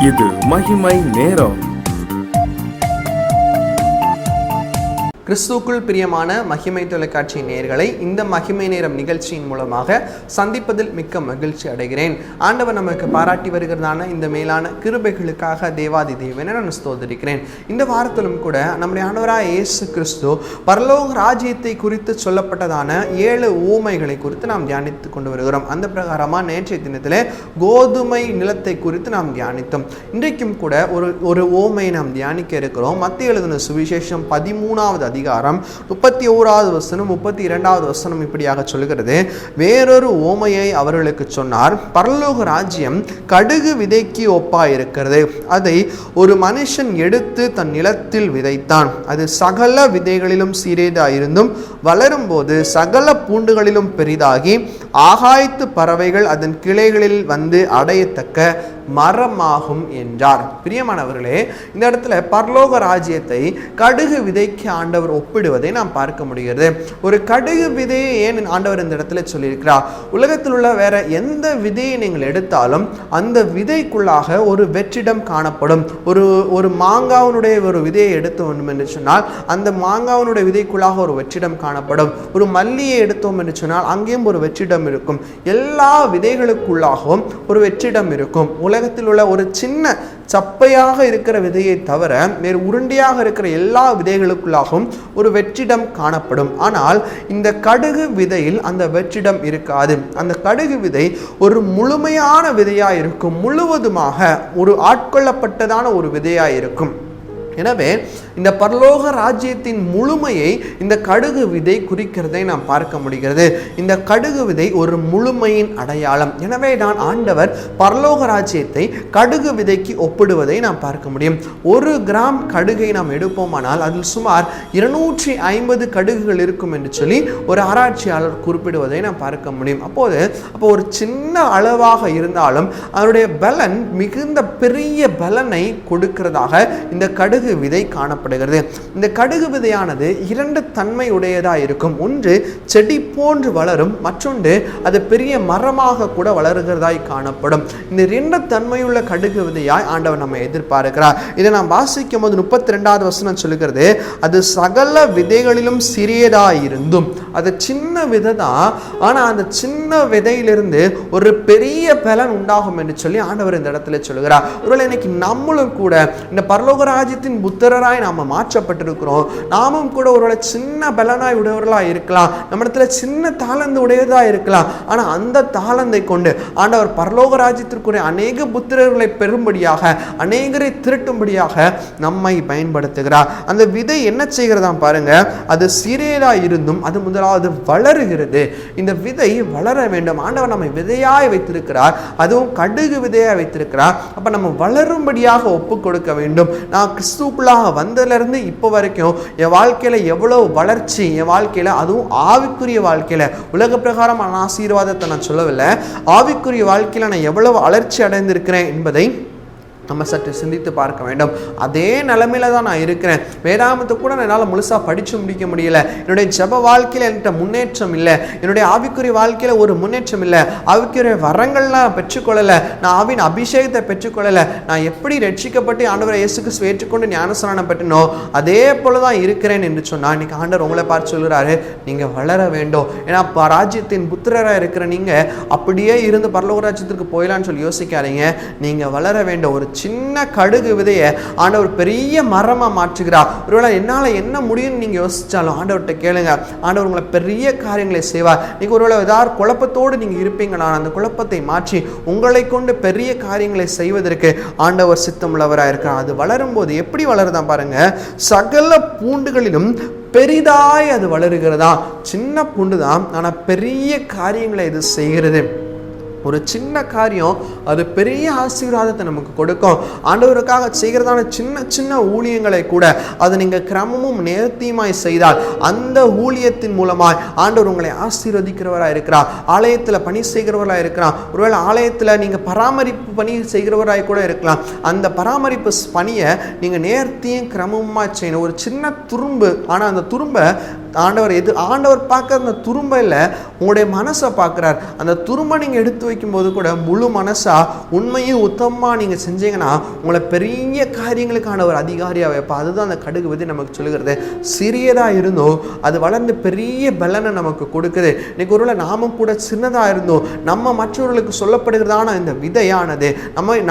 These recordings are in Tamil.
இது மகிமை நேரம். கிறிஸ்துவுக்குள் பிரியமான மகிமை தொலைக்காட்சி நேயர்களை இந்த மகிமை நேரம் நிகழ்ச்சியின் மூலமாக சந்திப்பதில் மிக்க மகிழ்ச்சி அடைகிறேன். ஆண்டவர் நமக்கு பாராட்டி வருகிறதான இந்த மேலான கிருபைகளுக்காக தேவாதி தேவனை நான் ஸ்தோத்திரிக்கிறேன். இந்த வாரத்திலும் கூட நம்முடைய ஆண்டவராக இயேசு கிறிஸ்து பரலோக ராஜ்யத்தை குறித்து சொல்லப்பட்டதான 7 ஊமைகளை குறித்து நாம் தியானித்து கொண்டு வருகிறோம். அந்த பிரகாரமாக நேற்றைய தினத்தில் கோதுமை நிலத்தை குறித்து நாம் தியானித்தோம். இன்றைக்கும் கூட ஒரு ஊமையை நாம் தியானிக்க இருக்கிறோம். மத்திய எழுதின சுவிசேஷம் 13வது அதிகாரம் 31வது வசனம் 32வது வசனம் இப்படியாக சொல்கிறது. வேறொரு ஓமையை அவர்களுக்கு சொன்னார். பரலோக ராஜ்யம் கடுகு விதைக்கு ஒப்பாயிருக்கிறது. அதை ஒரு மனுஷன் எடுத்து தன் நிலத்தில் விதைத்தான். அது சகல விதைகளிலும் சிறியதாயிருந்தும் வளரும் போது சகல பூண்டுகளிலும் பெரிதாகி ஆகாயத்து பறவைகள் அதன் கிளைகளில் வந்து அடையத்தக்க மரமாகும் என்றார். பிரியமானவர்களே, இந்த இடத்துல பரலோக ராஜ்யத்தை கடுகு விதைக்கு ஆண்டவர் ஒப்பிடுவதை நாம் பார்க்க முடிகிறது. ஒரு கடுகு விதையை ஏன் ஆண்டவர் இந்த இடத்துல சொல்லியிருக்கிறார்? உலகத்தில் உள்ள வேற எந்த விதையை நீங்கள் எடுத்தாலும் அந்த விதைக்குள்ளாக ஒரு வெற்றிடம் காணப்படும். ஒரு மாங்காவனுடைய ஒரு விதையை எடுத்த வேண்டும் என்று சொன்னால் அந்த மாங்காவனுடைய விதைக்குள்ளாக ஒரு வெற்றிடம் காணப்படும். ஒரு மல்லியை எடுத்தோம் என்று சொன்னால் அங்கேயும் ஒரு வெற்றிடம் இருக்கும். எல்லா விதைகளுக்குள்ளாகவும் ஒரு வெற்றிடம் இருக்கும். உலகத்தில் உள்ள ஒரு சின்ன சப்பையாக இருக்கிற விதையை தவிர வேறு உருண்டையாக இருக்கிற எல்லா விதைகளுக்குள்ளாகவும் ஒரு வெற்றிடம் காணப்படும். ஆனால் இந்த கடுகு விதையில் அந்த வெற்றிடம் இருக்காது. அந்த கடுகு விதை ஒரு முழுமையான விதையாக இருக்கும். முழுவதுமாக ஒரு ஆட்கொள்ளப்பட்டதான ஒரு விதையாக இருக்கும். எனவே இந்த பரலோக ராஜ்யத்தின் முழுமையை இந்த கடுகு விதை குறிக்கிறதை நாம் பார்க்க முடிகிறது. இந்த கடுகு விதை ஒரு முழுமையின் அடையாளம். எனவே தான் ஆண்டவர் பரலோக ராஜ்யத்தை கடுகு விதைக்கு ஒப்பிடுவதை நாம் பார்க்க முடியும். 1 கிராம் கடுகை நாம் எடுப்போமானால் அதில் சுமார் 250 கடுகுகள் இருக்கும் என்று சொல்லி ஒரு ஆராய்ச்சியாளர் குறிப்பிடுவதை நாம் பார்க்க முடியும். அப்போ ஒரு சின்ன அளவாக இருந்தாலும் அதனுடைய பலன் மிகுந்த பெரிய பலனை கொடுக்கிறதாக இந்த கடுகு விதை காணப்படுகிறது. இந்த கடுகு விதையானது 2 தன்மை உடையதாக இருக்கும். ஒன்று செடி போன்று வளரும், மற்றொன்று அது பெரிய மரமாக கூட வளருகிறதாய் காணப்படும். இந்த 2 தன்மையுள்ள கடுகு விதையாய் ஆண்டவர் நம்ம எதிர்பார்க்கிறார். இதை நாம் வாசிக்கும் போது 32வது வசனம் சொல்லுகிறது. அது சகல விதைகளிலும் சிறியதாயிருந்தும், அது சின்ன விதை தான், ஆனால் அந்த சின்ன விதையிலிருந்து ஒரு பெரிய பலன் உண்டாகும் என்று சொல்லி ஆண்டவர் இந்த இடத்துல சொல்லுகிறார். ஒருவேளை இன்னைக்கு நம்மளும் கூட இந்த பரலோக ராஜ்யத்தின் புத்திரராய் நாம மாற்றப்பட்டிருக்கிறோம். நாமும் கூட ஒருவேளை சின்ன பலனாய் உடையவர்களாக இருக்கலாம், நம்ம இடத்துல சின்ன தாளந்து உடையதாக இருக்கலாம். ஆனா அந்த தாளந்தை கொண்டு ஆண்டவர் பரலோக ராஜ்யத்திற்குரிய அநேக புத்திரர்களை பெறும்படியாக, அநேகரை திரட்டும்படியாக நம்மை பயன்படுத்துகிறார். அந்த விதை என்ன செய்கிறதா பாருங்க. அது சிறியதா இருந்தும் அது முதலாவது வளருகிறது. இந்த விதை வளர வேண்டும். ஆண்டவர் நம்மை விதையாய் வைத்திருக்கிறார், அதுவும் கடுகு விதையாய் வைத்திருக்கிறார். அப்ப நம்ம வளரும்படியாக ஒப்பு கொடுக்க வேண்டும். நான் கிறிஸ்துவுக்குள்ளாக வந்ததிலிருந்து இப்போ வரைக்கும் என் வாழ்க்கையில எவ்வளவு வளர்ச்சி, என் வாழ்க்கையில, அதுவும் ஆவிக்குரிய வாழ்க்கையில, உலக பிரகாரம் ஆசீர்வாதத்தை நான் சொல்லவில்லை, ஆவிக்குரிய வாழ்க்கையில நான் எவ்வளவு வளர்ச்சி அடைந்திருக்கிறேன் என்பதை நம்ம சற்று சிந்தித்து பார்க்க வேண்டும். அதே நிலைமையில தான் நான் இருக்கிறேன். வேதாகமத்தை கூட என்னால் முழுசா படிச்சு முடிக்க முடியல. என்னுடைய ஜெப வாழ்க்கையில என்கிட்ட முன்னேற்றம் இல்லை. என்னுடைய ஆவிக்குரிய வாழ்க்கையில ஒரு முன்னேற்றம் இல்லை. ஆவிக்குரிய வரங்கள்லாம் பெற்றுக்கொள்ளலை. நான் ஆவின் அபிஷேகத்தை பெற்றுக்கொள்ளலை. நான் எப்படி ரட்சிக்கப்பட்டு ஆண்டவரை இயேசு கிறிஸ்துவை ஏற்றுக்கொண்டு ஞானஸ்நானம் பெற்றனோ அதே போலதான் இருக்கிறேன் என்று சொன்னா இன்னைக்கு ஆண்டவர் உங்களை பார்த்து சொல்கிறாரு, நீங்க வளர வேண்டும். ஏன்னா ராஜ்யத்தின் புத்திரராக இருக்கிற நீங்க அப்படியே இருந்து பரலோக ராஜ்யத்திற்கு போயிடலான்னு சொல்லி யோசிக்காதீங்க. நீங்க வளர வேண்டும். ஒரு சின்ன கடுகு விதையை ஆண்டவர் பெரிய மரமா மாற்றுகிறார். ஒருவேளை என்னால என்ன முடியும்னு நீங்க யோசிச்சாலும் ஆண்டவர்கிட்ட கேளுங்க. ஆண்டவர் உங்களை பெரிய காரியங்களை செய்வார். நீங்க ஒருவேளை ஏதாவது குழப்பத்தோடு நீங்க இருப்பீங்க. நான் அந்த குழப்பத்தை மாற்றி உங்களை கொண்டு பெரிய காரியங்களை செய்வதற்கு ஆண்டவர் சித்தமுள்ளவராக இருக்கிறார். அது வளரும் போது எப்படி வளருதான் பாருங்க. சகல பூண்டுகளிலும் பெரிதாய் அது வளருகிறதா. சின்ன பூண்டு தான், ஆனா பெரிய காரியங்களை இது செய்கிறது. ஒரு சின்ன காரியம் அது பெரிய ஆசீர்வாதத்தை நமக்கு கொடுக்கும். ஆண்டவருக்காக செய்கிறதான சின்ன சின்ன ஊழியங்களை கூட அதை நீங்கள் கிரமமும் நேர்த்தியுமாய் செய்தால் அந்த ஊழியத்தின் மூலமாய் ஆண்டவர் உங்களை ஆசீர்வதிக்கிறவராக இருக்கிறார். ஆலயத்தில் பணி செய்கிறவராக இருக்கிறார். ஒருவேளை ஆலயத்தில் நீங்கள் பராமரிப்பு பணி செய்கிறவராக கூட இருக்கலாம். அந்த பராமரிப்பு பணியை நீங்கள் நேர்த்தியும் கிரமமாக செய்யணும். ஒரு சின்ன துரும்பு, ஆனால் அந்த துரும்பை ஆண்டவர் பார்க்குற அந்த துரும்பை இல்லை, உங்களுடைய மனசை பார்க்குறார். அந்த துரும்பை நீங்கள் எடுத்து வைக்கும் போது கூட முழு மனசா உண்மையும் உத்தமமாக நீங்கள் செஞ்சீங்கன்னா உங்களை பெரிய காரியங்களுக்கான ஒரு அதிகாரியாக வைப்பா. அதுதான் அந்த கடுகு விதை நமக்கு சொல்லுகிறது. சிறியதாக இருந்தோம், அது வளர்ந்து பெரிய பலனை நமக்கு கொடுக்குது. இன்னைக்கு ஒருவேளை நாமும் கூட சின்னதாக இருந்தோம், நம்ம மற்றவர்களுக்கு சொல்லப்படுகிறதான இந்த விதையானது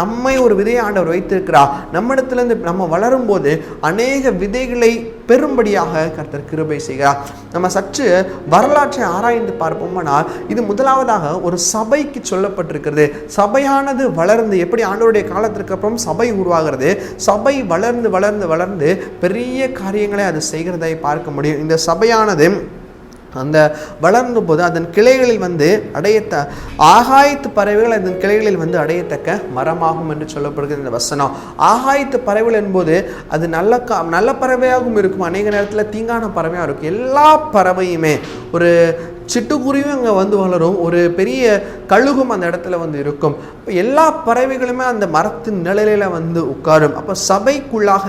நம்மை ஒரு விதையை ஆண்டவர் வைத்திருக்கிறார். நம்மிடத்திலிருந்து நம்ம வளரும் போது அநேக விதைகளை பெரும்படியாக கர்த்தர் கிருபை செய்கிறார். நம்ம சற்று வரலாற்றை ஆராய்ந்து பார்ப்போம்னால் இது முதலாவதாக ஒரு சபைக்கு சொல்லப்பட்டிருக்கிறது. சபையானது வளர்ந்து எப்படி ஆண்டவருடைய காலத்திற்கு அப்புறம் சபை உருவாகிறது, சபை வளர்ந்து வளர்ந்து வளர்ந்து பெரிய காரியங்களை அது செய்கிறதை பார்க்க முடியும். இந்த சபையானது அந்த வளர்ந்த போது அதன் கிளைகளில் வந்து ஆகாயத்து பறவைகள் அதன் கிளைகளில் வந்து அடையத்தக்க மரமாகும் என்று சொல்லப்படுகிறது இந்த வசனம். ஆகாயத்து பறவைகள் என்பது அது நல்ல பறவையாகவும் இருக்கும், அநேக நேரத்தில் தீங்கான பறவையாக இருக்கும். எல்லா பறவையுமே, ஒரு சிட்டுக்குருவியும் அங்கே வந்து வளரும், ஒரு பெரிய கழுகும் அந்த இடத்துல வந்து இருக்கும். இப்போ எல்லா பறவைகளுமே அந்த மரத்தின் நிழலில் வந்து உட்காரும். அப்போ சபைக்குள்ளாக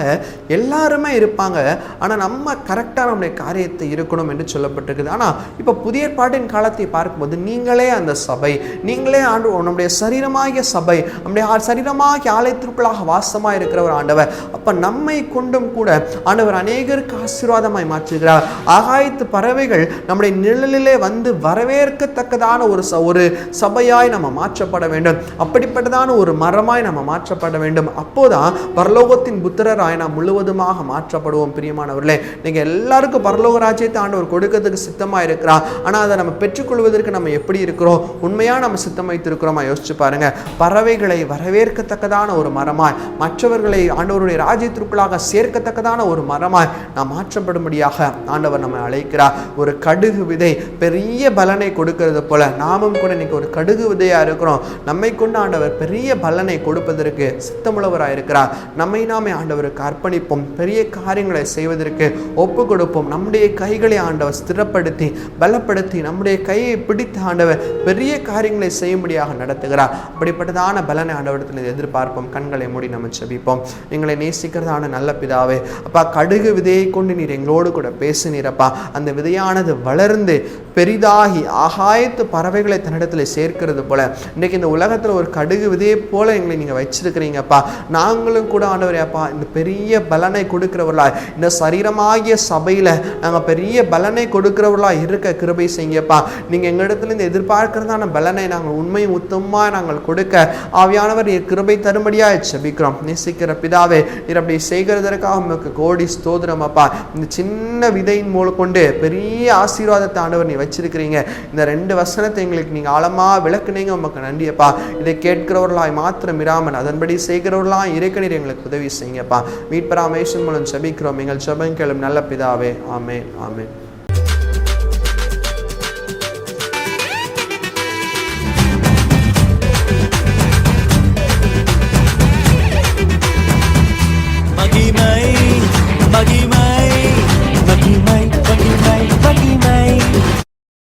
எல்லாருமே இருப்பாங்க, ஆனால் நம்ம கரெக்டாக நம்முடைய காரியத்தை இருக்கணும் என்று சொல்லப்பட்டிருக்குது. ஆனால் இப்போ புதிய ஏற்பாட்டின் காலத்தை பார்க்கும்போது நீங்களே அந்த சபை, நீங்களே நம்முடைய சரீரமாகிய சபை, நம்முடைய சரீரமாகிய ஆலயத்திற்குள்ளாக வாசமாக இருக்கிற ஒரு ஆண்டவர். அப்போ நம்மை கொண்டும் கூட ஆண்டவர் அநேகருக்கு ஆசீர்வாதமாய் மாற்றுகிறார். ஆகாயத்து பறவைகள் நம்முடைய நிழலிலே வந்து வரவேற்கத்தக்கதான ஒரு சபையாய் நம்ம மாற்றப்பட வேண்டும். அப்படிப்பட்டதான ஒரு மரமாய் நம்ம மாற்றப்பட வேண்டும். அப்போதான் பரலோகத்தின் புத்திரராய் நாம் முழுவதுமாக மாற்றப்படுவோம். பிரியமானவர்களே, நீங்க எல்லாருக்கும் பரலோக ராஜ்யத்தை ஆண்டவர் கொடுக்கிறதுக்கு சித்தமாக இருக்கிறார். ஆனால் அதை நம்ம பெற்றுக்கொள்வதற்கு நம்ம எப்படி இருக்கிறோம், உண்மையா நம்ம சித்தம் வைத்திருக்கிறோமா யோசிச்சு பாருங்க. பறவைகளை வரவேற்கத்தக்கதான ஒரு மரமாய், மற்றவர்களை ஆண்டவருடைய ராஜ்யத்திற்குள்ளாக சேர்க்கத்தக்கதான ஒரு மரமாய் நாம் மாற்றப்படும்படியாக ஆண்டவர் நம்மை அழைக்கிறார். ஒரு கடுகு விதை பெரிய பலனை கொடுக்கிறது போல நாமும் கூட இன்னைக்கு ஒரு கடுகு விதையா இருக்கிறோம். நம்மை கொண்டு ஆண்டவர் பெரிய பலனை கொடுப்பதற்கு சித்தமுள்ளவராக இருக்கிறார். நம்மை நாமே ஆண்டவருக்கு அர்ப்பணிப்போம், பெரிய காரியங்களை செய்வதற்கு ஒப்பு கொடுப்போம். நம்முடைய கைகளை ஆண்டவர் ஸ்திரப்படுத்தி பலப்படுத்தி நம்முடைய கையை பிடித்து ஆண்டவர் பெரிய காரியங்களை செய்யும்படியாக நடத்துகிறார். அப்படிப்பட்டதான பலனை ஆண்டவரிடத்தில் எதிர்பார்ப்போம். கண்களை மூடி நம்ம செபிப்போம். எங்களை நேசிக்கிறதான நல்ல பிதாவே, அப்பா, கடுகு விதையை கொண்டு நீர் எங்களோடு கூட பேசுனீரப்பா. அந்த விதையானது வளர்ந்து பெரிதாகி ஆகாயத்து பறவைகளை தன்னிடத்தில் சேர்க்கிறது போல இன்றைக்கு இந்த உலகத்தில் ஒரு கடுகு விதையை போல எங்களை நீங்கள் வச்சிருக்கிறீங்கப்பா. நாங்களும் கூட ஆண்டவரேப்பா இந்த பெரிய பலனை கொடுக்கிறவர்களாய், இந்த சரீரமாகிய சபையில் நாங்கள் பெரிய பலனை கொடுக்கிறவர்களாக இருக்க கிருபை செய்யுங்கப்பா. நீங்கள் எங்களிடத்துல இந்த எதிர்பார்க்கிறதான பலனை நாங்கள் உண்மையும் உத்தமமாக நாங்கள் கொடுக்க ஆவியானவர் நீர் கிருபை தரும்படியாக செபிக்கிறோம். நேசிக்கிற பிதாவே, நீர் அப்படி செய்கிறதற்காக உங்களுக்கு கோடி ஸ்தோத்திரம் அப்பா. இந்த சின்ன விதையின் மூலம் கொண்டு பெரிய ஆசீர்வாதத்தை ஆண்டவர் நீ வச்சிருக்கிறீங்க. இந்த 2 வசனத்தை எங்களுக்கு நீங்க ஆழமா விளக்குனீங்க, உமக்கு நன்றியப்பா. இதை கேட்கிறவர்களாய் மாத்திரம் இராமல் அதன்படி செய்கிறவர்களாய் இருக்க நீர் எங்களுக்கு உதவி செய்யுங்கப்பா. மீட்பராமேசன் மூலம் ஜெபிக்கிறோம் எங்கள் ஜெபம் கேளும் நல்ல பிதாவே. ஆமென், ஆமென்.